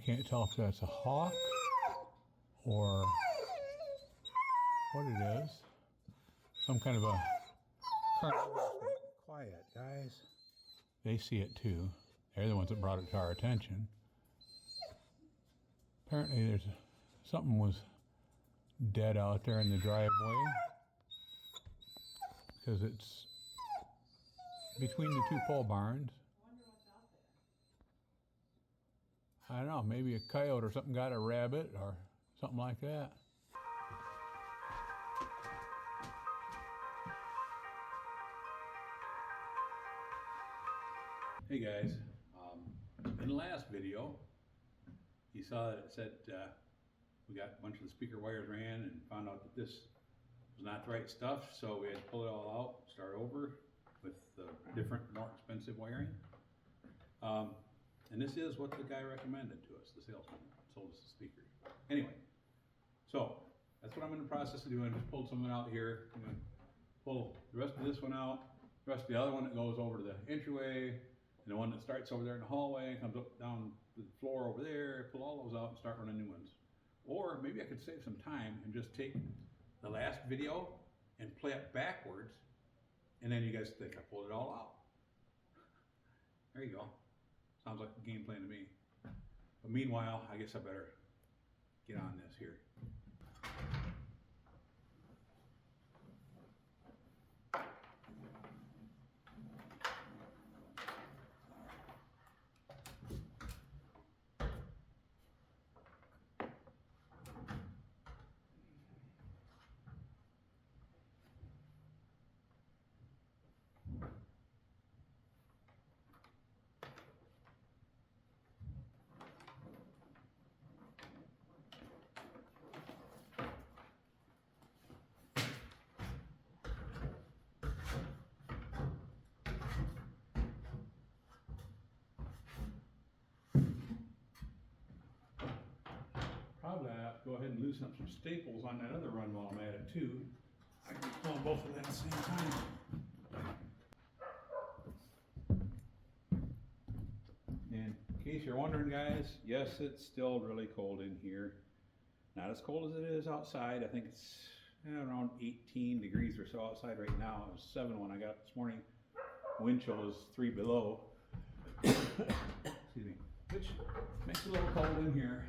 can't tell if that's a hawk or what it is. Some kind of a carnivorous. Quiet, guys. They see it too. They're the ones that brought it to our attention. Apparently something was dead out there in the driveway because it's between the two pole barns. I don't know, maybe a coyote or something got a rabbit or something like that. Hey guys, in the last video, you saw that it said we got a bunch of the speaker wires ran and found out that this was not the right stuff, so we had to pull it all out, start over with the different, more expensive wiring. And this is what the guy recommended to us, the salesman sold us the speakers. Anyway, so that's what I'm in the process of doing. Just pulled some of it out here. I'm gonna pull the rest of this one out, the rest of the other one that goes over to the entryway, and the one that starts over there in the hallway and comes up down the floor over there, pull all those out and start running new ones. Or maybe I could save some time and just take the last video and play it backwards, and then you guys think I pulled it all out. There you go. Sounds like a game plan to me. But meanwhile, I guess I better get on this here. Probably I have to go ahead and loosen up some staples on that other run while I'm at it too. I can pull them both of them at the same time. And in case you're wondering, guys, yes, it's still really cold in here. Not as cold as it is outside. I think it's around 18 degrees or so outside right now. It was 7 when I got up this morning. Wind chill is 3 below. Excuse me. Which makes it a little cold in here.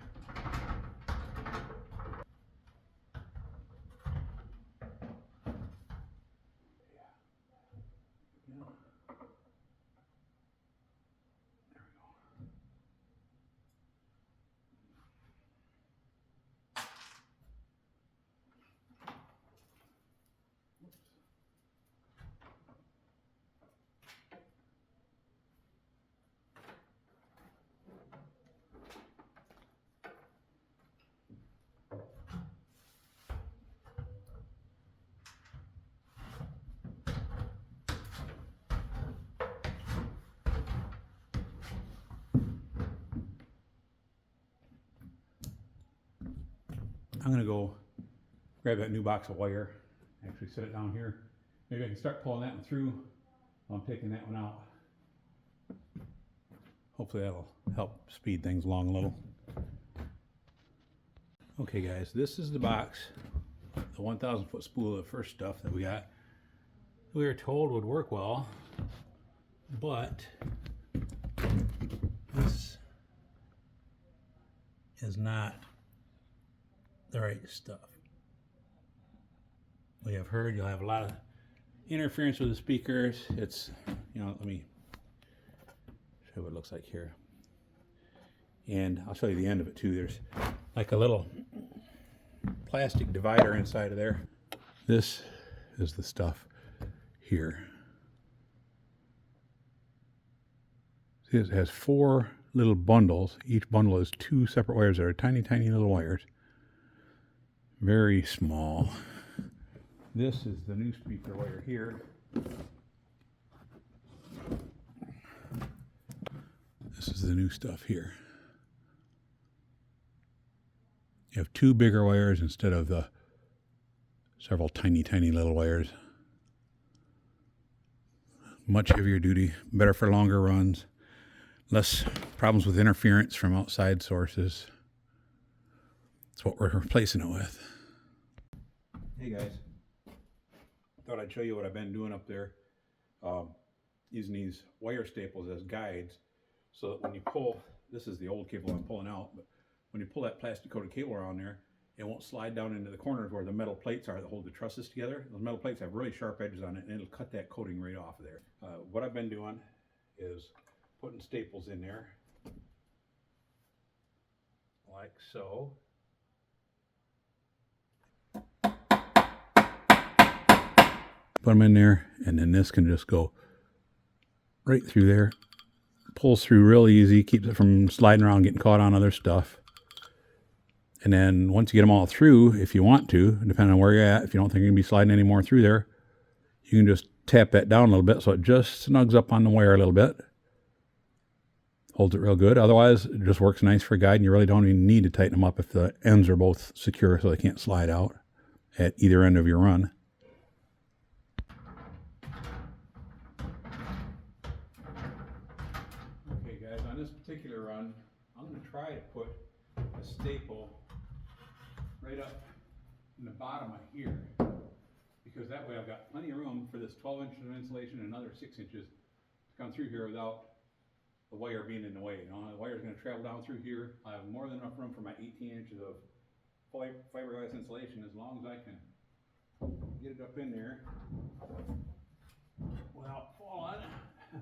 I'm gonna go grab that new box of wire, actually set it down here. Maybe I can start pulling that one through while I'm taking that one out. Hopefully that'll help speed things along a little. Okay guys, this is the box, the 1,000 foot spool of the first stuff that we got. We were told would work well, but this is not the right stuff. We have heard you'll have a lot of interference with the speakers. It's, let me show you what it looks like here. And I'll show you the end of it too. There's like a little plastic divider inside of there. This is the stuff here. See, it has 4 little bundles. Each bundle is 2 separate wires that are tiny, tiny little wires. Very small. This is the new speaker wire here. This is the new stuff here. You have 2 bigger wires instead of the several tiny, tiny little wires. Much heavier duty, better for longer runs, less problems with interference from outside sources. That's what we're replacing it with. Hey guys, thought I'd show you what I've been doing up there. Using these wire staples as guides, so that when you pull, this is the old cable I'm pulling out, but when you pull that plastic coated cable around there, it won't slide down into the corners where the metal plates are that hold the trusses together. Those metal plates have really sharp edges on it, and it'll cut that coating right off of there. What I've been doing is putting staples in there, like so. Put them in there, and then this can just go right through there. Pulls through real easy, keeps it from sliding around, getting caught on other stuff. And then once you get them all through, if you want to, depending on where you're at, if you don't think you're going to be sliding any more through there, you can just tap that down a little bit so it just snugs up on the wire a little bit. Holds it real good. Otherwise, it just works nice for a guide, and you really don't even need to tighten them up if the ends are both secure so they can't slide out at either end of your run. Okay guys, on this particular run, I'm going to try to put a staple right up in the bottom of here, because that way I've got plenty of room for this 12 inches of insulation and another 6 inches to come through here without the wire being in the way. You know, the wire is going to travel down through here. I have more than enough room for my 18 inches of fiberglass insulation, as long as I can get it up in there without falling. I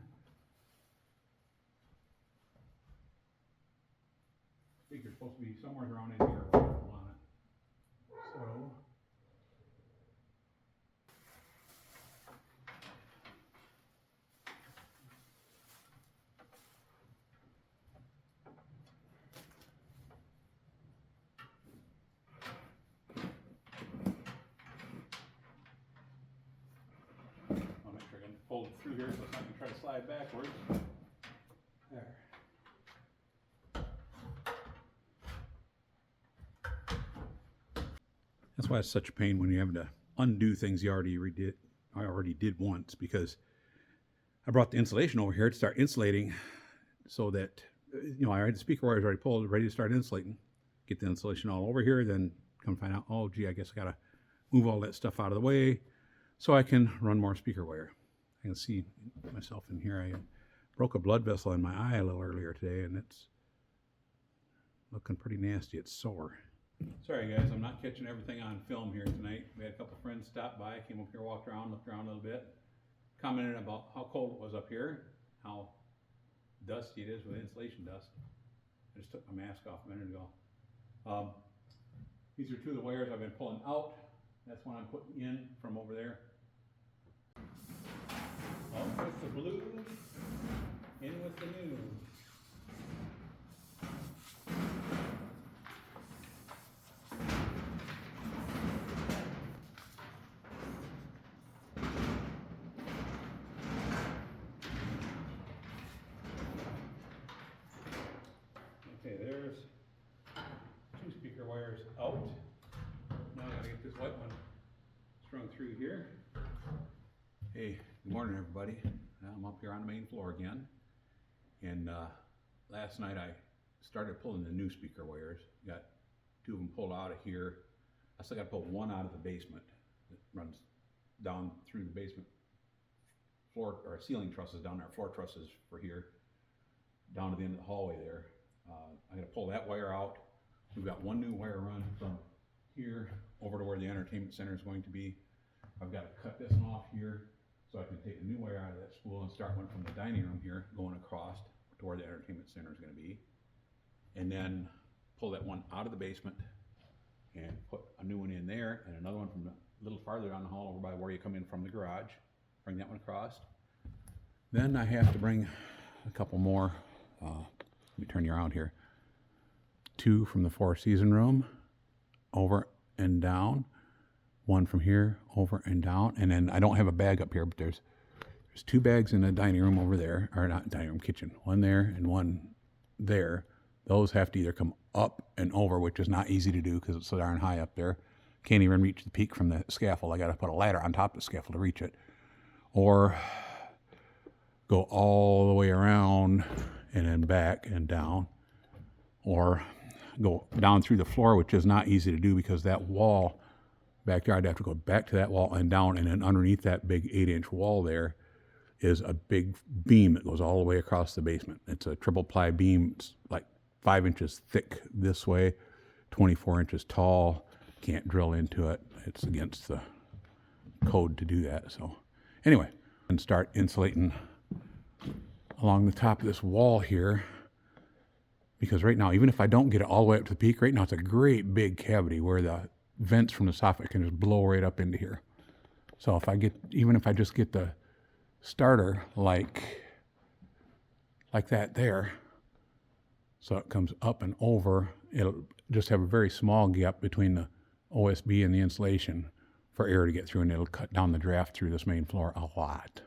think you're supposed to be somewhere around in here on it. So I'll make sure I can fold it through here so it's not going to try to slide backwards. There. That's why it's such a pain when you have to undo things you already did once, because I brought the insulation over here to start insulating so that, you know, I had the speaker wires already pulled, ready to start insulating. Get the insulation all over here, then come find out, oh gee, I guess I gotta move all that stuff out of the way so I can run more speaker wire. I can see myself in here. I broke a blood vessel in my eye a little earlier today, and it's looking pretty nasty. It's sore. Sorry guys, I'm not catching everything on film here tonight. We had a couple friends stop by, came up here, walked around, looked around a little bit, commented about how cold it was up here, how dusty it is with insulation dust. I just took my mask off a minute ago. These are two of the wires I've been pulling out. That's one I'm putting in from over there. Up with the blue, in with the new. Okay, there's two speaker wires out. Now I gotta get this white one strung through here. Hey, good morning everybody. I'm up here on the main floor again. And last night I started pulling the new speaker wires. Got two of them pulled out of here. I still gotta pull one out of the basement that runs down through the basement floor, or ceiling trusses down there, floor trusses for here, down to the end of the hallway there. I'm going to pull that wire out. We've got one new wire run from here over to where the entertainment center is going to be. I've got to cut this one off here so I can take a new wire out of that spool and start one from the dining room here going across to where the entertainment center is going to be. And then pull that one out of the basement and put a new one in there, and another one from a little farther down the hall over by where you come in from the garage. Bring that one across. Then I have to bring a couple more. Let me turn you around here. Two from the Four Season room, over and down. One from here, over and down. And then I don't have a bag up here, but there's two bags in the dining room over there, or not dining room, kitchen. One there and one there. Those have to either come up and over, which is not easy to do because it's so darn high up there. Can't even reach the peak from the scaffold. I got to put a ladder on top of the scaffold to reach it. Or go all the way around and then back and down, or go down through the floor, which is not easy to do because that wall back there, I'd have to go back to that wall and down, and then underneath that big 8-inch wall there is a big beam that goes all the way across the basement. It's a triple ply beam. It's like 5 inches thick this way, 24 inches tall. Can't drill into it. It's against the code to do that. So anyway, and start insulating along the top of this wall here, because right now, even if I don't get it all the way up to the peak, right now it's a great big cavity where the vents from the soffit can just blow right up into here. So if I get, even if I just get the starter like that there, so it comes up and over, it'll just have a very small gap between the OSB and the insulation for air to get through, and it'll cut down the draft through this main floor a lot.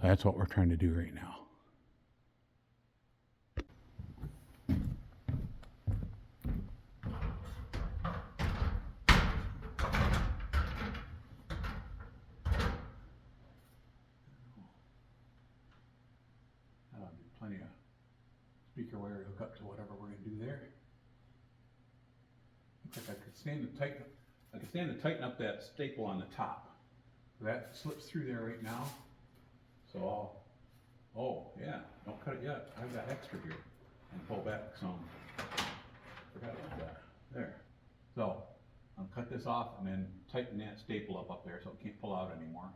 That's what we're trying to do right now. Plenty of speaker wire to hook up to whatever we're going to do there. Looks like I could stand to tighten up that staple on the top. That slips through there right now. So oh yeah, don't cut it yet. I've got extra here. And pull back some. Forgot about that. There. So I'll cut this off and then tighten that staple up there so it can't pull out anymore.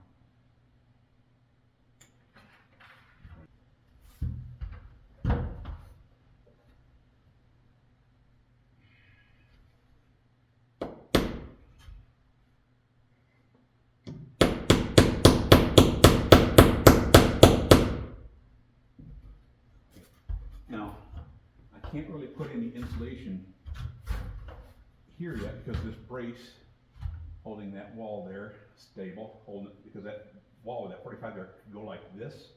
Now, I can't really put any insulation here yet because this brace holding that wall there stable, holding it, because that wall with that 45 there could go like this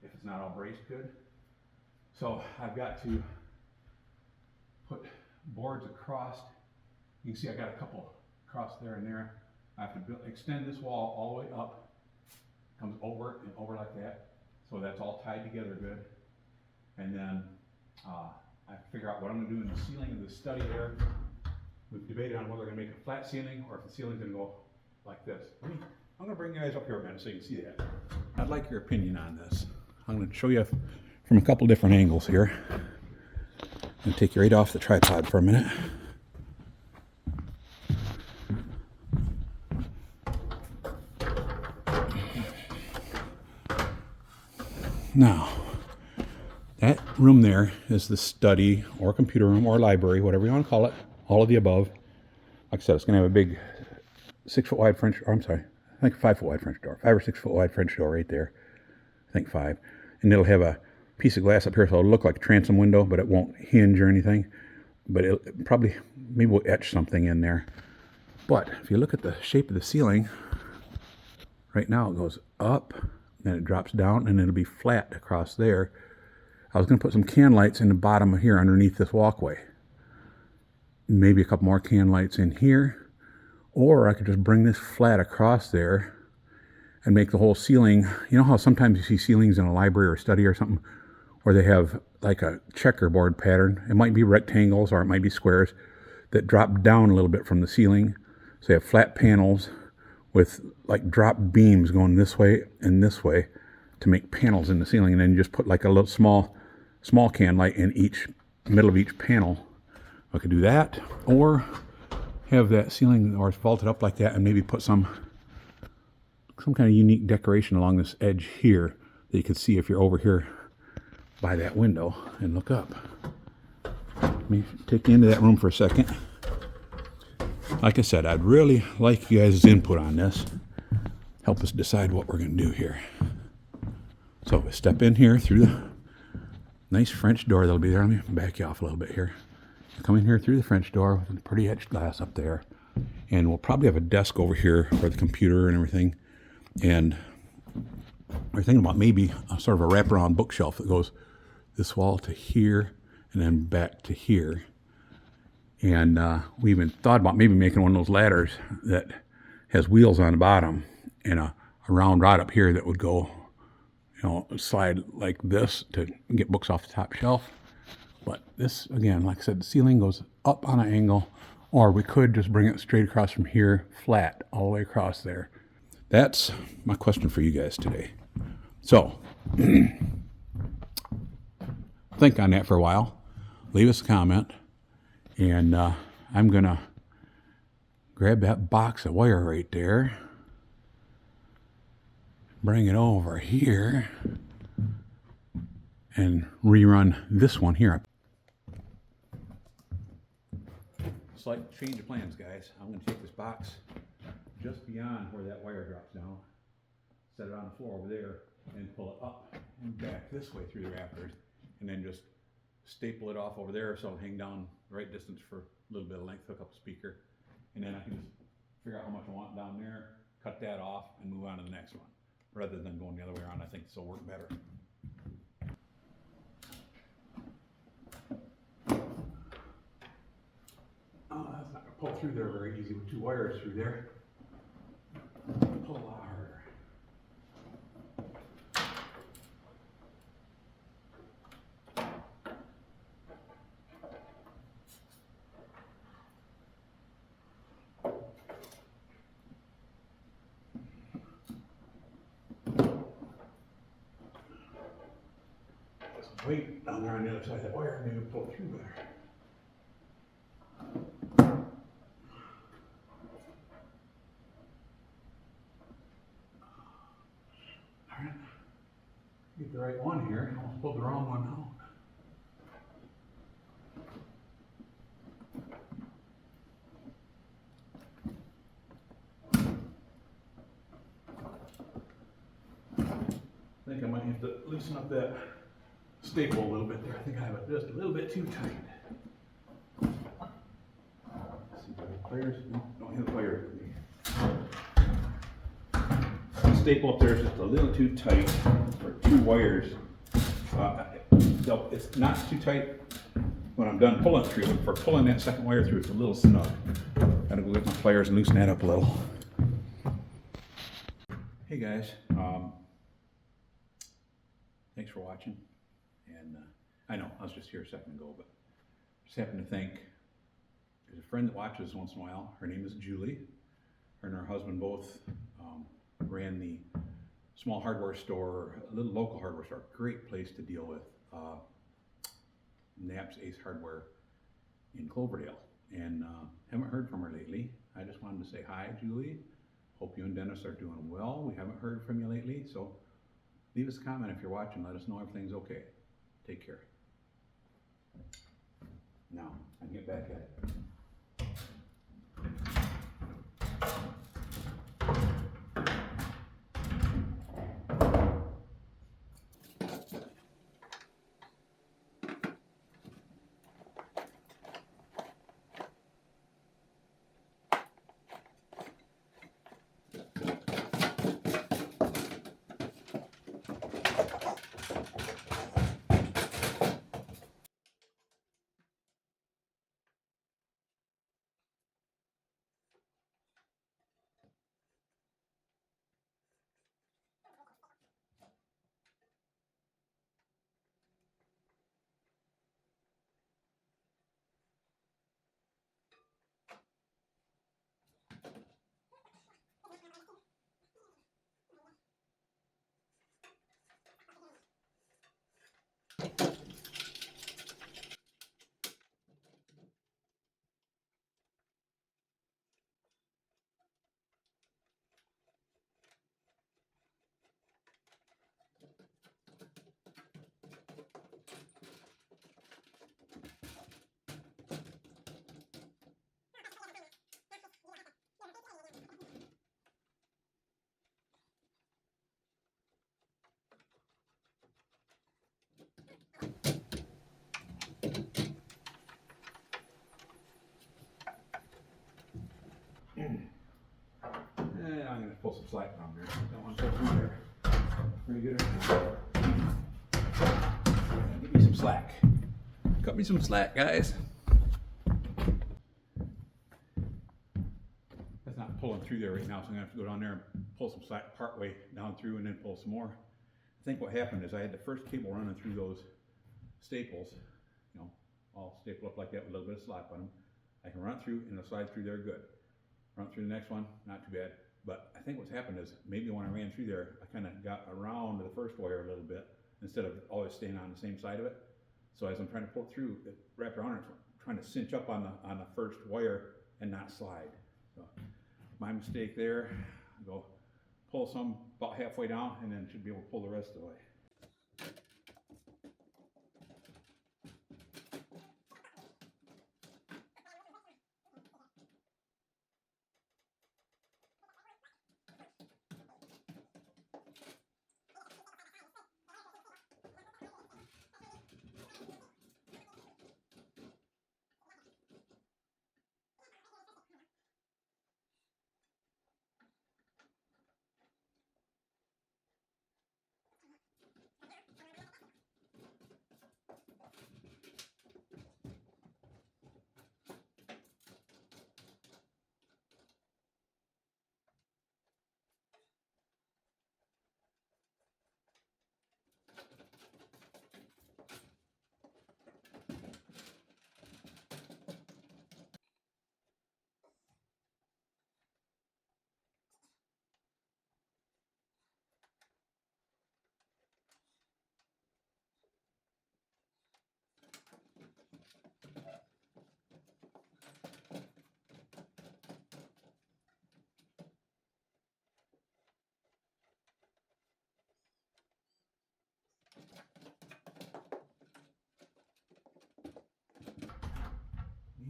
if it's not all braced good. So I've got to put boards across. You can see I got a couple across there and there. I have to extend this wall all the way up, comes over and over like that, so that's all tied together good. And then I figure out what I'm going to do in the ceiling of the study there. We've debated on whether we're going to make a flat ceiling or if the ceiling's going to go like this. I'm going to bring you guys up here a minute so you can see that. I'd like your opinion on this. I'm going to show you from a couple different angles here. I'm going to take you right off the tripod for a minute. Now, that room there is the study or computer room or library, whatever you want to call it, all of the above. Like I said, it's going to have a big 6 foot wide French, or I'm sorry, I think 5 foot wide French door, 5 or 6 foot wide French door right there. I think 5. And it'll have a piece of glass up here, so it'll look like a transom window, but it won't hinge or anything. But it'll probably, maybe we'll etch something in there. But if you look at the shape of the ceiling, right now it goes up, then it drops down, and it'll be flat across there. I was going to put some can lights in the bottom of here underneath this walkway. Maybe a couple more can lights in here. Or I could just bring this flat across there and make the whole ceiling. You know how sometimes you see ceilings in a library or study or something where they have like a checkerboard pattern? It might be rectangles or it might be squares that drop down a little bit from the ceiling. So they have flat panels with like drop beams going this way and this way to make panels in the ceiling. And then you just put like a little small can light in each middle of each panel. I could do that, or have that ceiling or vaulted up like that and maybe put some kind of unique decoration along this edge here that you could see if you're over here by that window and look up. Let me take you into that room for a second. Like I said, I'd really like you guys' input on this. Help us decide what we're going to do here. So we step in here through the nice French door that'll be there. Let me back you off a little bit here. Come in here through the French door with a pretty etched glass up there. And we'll probably have a desk over here for the computer and everything. And we're thinking about maybe a sort of a wraparound bookshelf that goes this wall to here and then back to here. And we even thought about maybe making one of those ladders that has wheels on the bottom and a round rod up here that would go slide like this to get books off the top shelf. But this, again, like I said, the ceiling goes up on an angle, or we could just bring it straight across from here, flat, all the way across there. That's my question for you guys today. So, think on that for a while. Leave us a comment, and I'm going to grab that box of wire right there, bring it over here, and rerun this one here. Slight change of plans, guys. I'm going to take this box just beyond where that wire drops down, set it on the floor over there, and pull it up and back this way through the rafters, and then just staple it off over there so it'll hang down the right distance for a little bit of length, hook up a speaker, and then I can just figure out how much I want down there, cut that off, and move on to the next one. Rather than going the other way around, I think this will work better. Oh, that's not going to pull through there very easy with two wires through there. Pull a lot harder. There's some weight down there on the other side of that wire, maybe pull it through better. Get the right one here. Almost pulled the wrong one out. I think I might have to loosen up that staple a little bit there. I think I have it just a little bit too tight. Let's see, do I have pliers? No, don't have pliers with me. The staple up there is just a little too tight for two wires. It's not too tight when I'm done pulling through, but for pulling that second wire through, it's a little snug. Gotta go get my pliers and loosen that up a little. Hey guys, thanks for watching. And I know I was just here a second ago, but just happened to think there's a friend that watches once in a while. Her name is Julie. Her and her husband both ran the small hardware store, a little local hardware store. Great place to deal with. Knapp's Ace Hardware in Cloverdale. And haven't heard from her lately. I just wanted to say hi, Julie. Hope you and Dennis are doing well. We haven't heard from you lately, so leave us a comment if you're watching. Let us know everything's okay. Take care. Now, I can get back at it. I'm going to pull some slack down there. Don't want to pull through there. Pretty good. Give me some slack. Cut me some slack, guys. That's not pulling through there right now, so I'm going to have to go down there and pull some slack part way down through and then pull some more. I think what happened is I had the first cable running through those staples, you know, all stapled up like that with a little bit of slop on them. I can run it through and it'll slide through there good. Run it through the next one, not too bad. But I think what's happened is maybe when I ran through there, I kind of got around the first wire a little bit instead of always staying on the same side of it. So as I'm trying to pull it through, it wrapped around it, trying to cinch up on the first wire and not slide. So my mistake there. Go pull some about halfway down and then should be able to pull the rest of the way.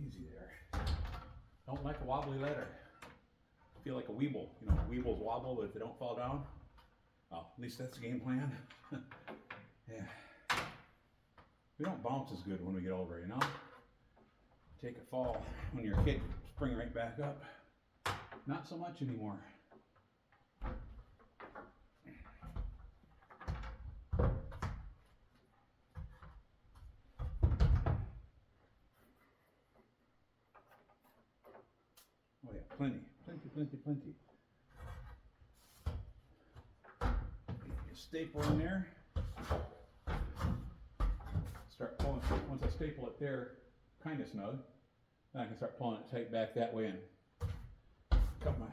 Easy there. Don't like a wobbly letter. Feel like a weeble. You know, weebles wobble, but if they don't fall down, well, at least that's the game plan. Yeah. We don't bounce as good when we get older, you know? Take a fall when you're a kid, spring right back up. Not so much anymore. Oh yeah, plenty. You staple in there. Start pulling, once I staple it there, kind of snug, then I can start pulling it tight back that way and cut my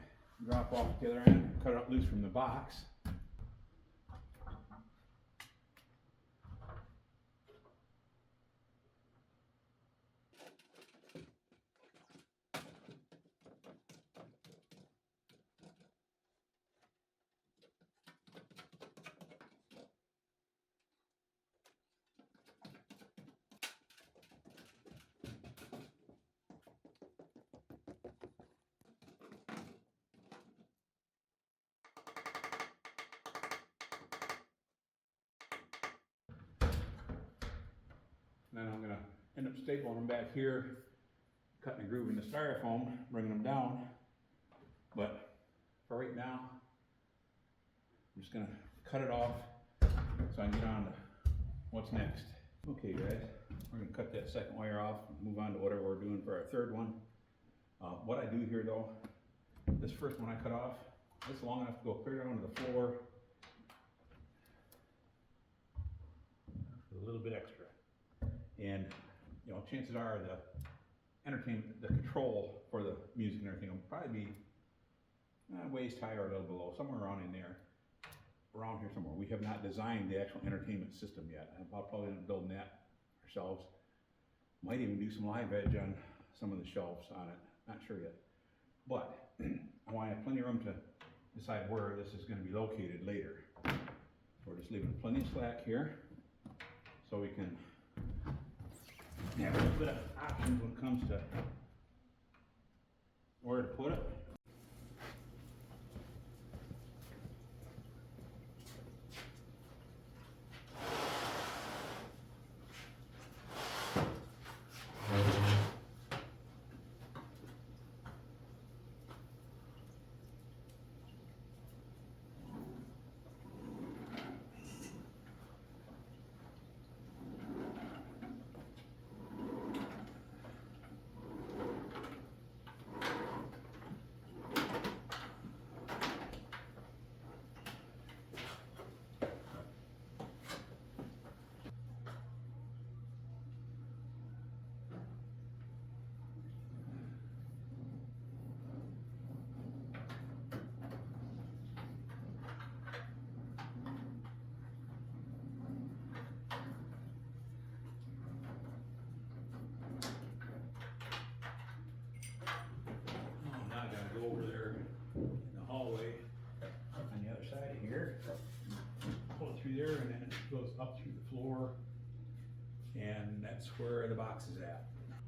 drop off at the other end, cut it loose from the box. Then I'm going to end up stapling them back here, cutting a groove in the styrofoam, bringing them down. But for right now, I'm just going to cut it off so I can get on to what's next. Okay guys, we're going to cut that second wire off and move on to whatever we're doing for our third one. What I do here though, this first one I cut off, it's long enough to go clear down to the floor. A little bit extra. And, you know, chances are the entertainment, the control for the music and everything will probably be waist high or a little below, somewhere around in there, around here somewhere. We have not designed the actual entertainment system yet. I'll probably end up building that ourselves. Might even do some live edge on some of the shelves on it, not sure yet. But I want to have plenty of room to decide where this is going to be located later. So we're just leaving plenty of slack here so we can have a little bit of options when it comes to where to put it. there, and then it goes up through the floor, and that's where the box is at.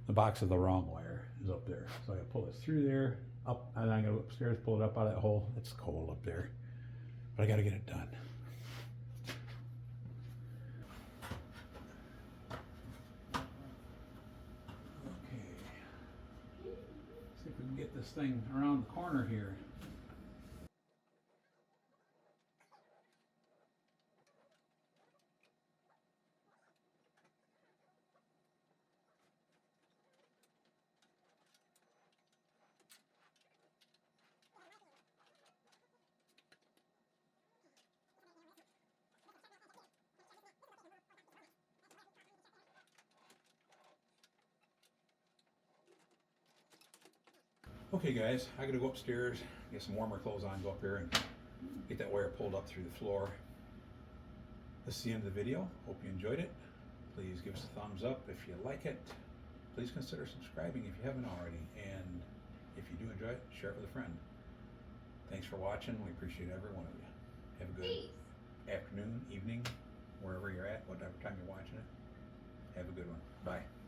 The box is the wrong wire, is up there. So I gotta pull this through there, up, and I'm gonna go upstairs, pull it up out of that hole. It's cold up there, but I gotta get it done. Okay, see if we can get this thing around the corner here. Okay guys, I gotta go upstairs, get some warmer clothes on, go up here and get that wire pulled up through the floor. This is the end of the video. Hope you enjoyed it. Please give us a thumbs up if you like it. Please consider subscribing if you haven't already. And if you do enjoy it, share it with a friend. Thanks for watching. We appreciate every one of you. Have a good afternoon, evening, wherever you're at, whatever time you're watching it. Have a good one. Bye.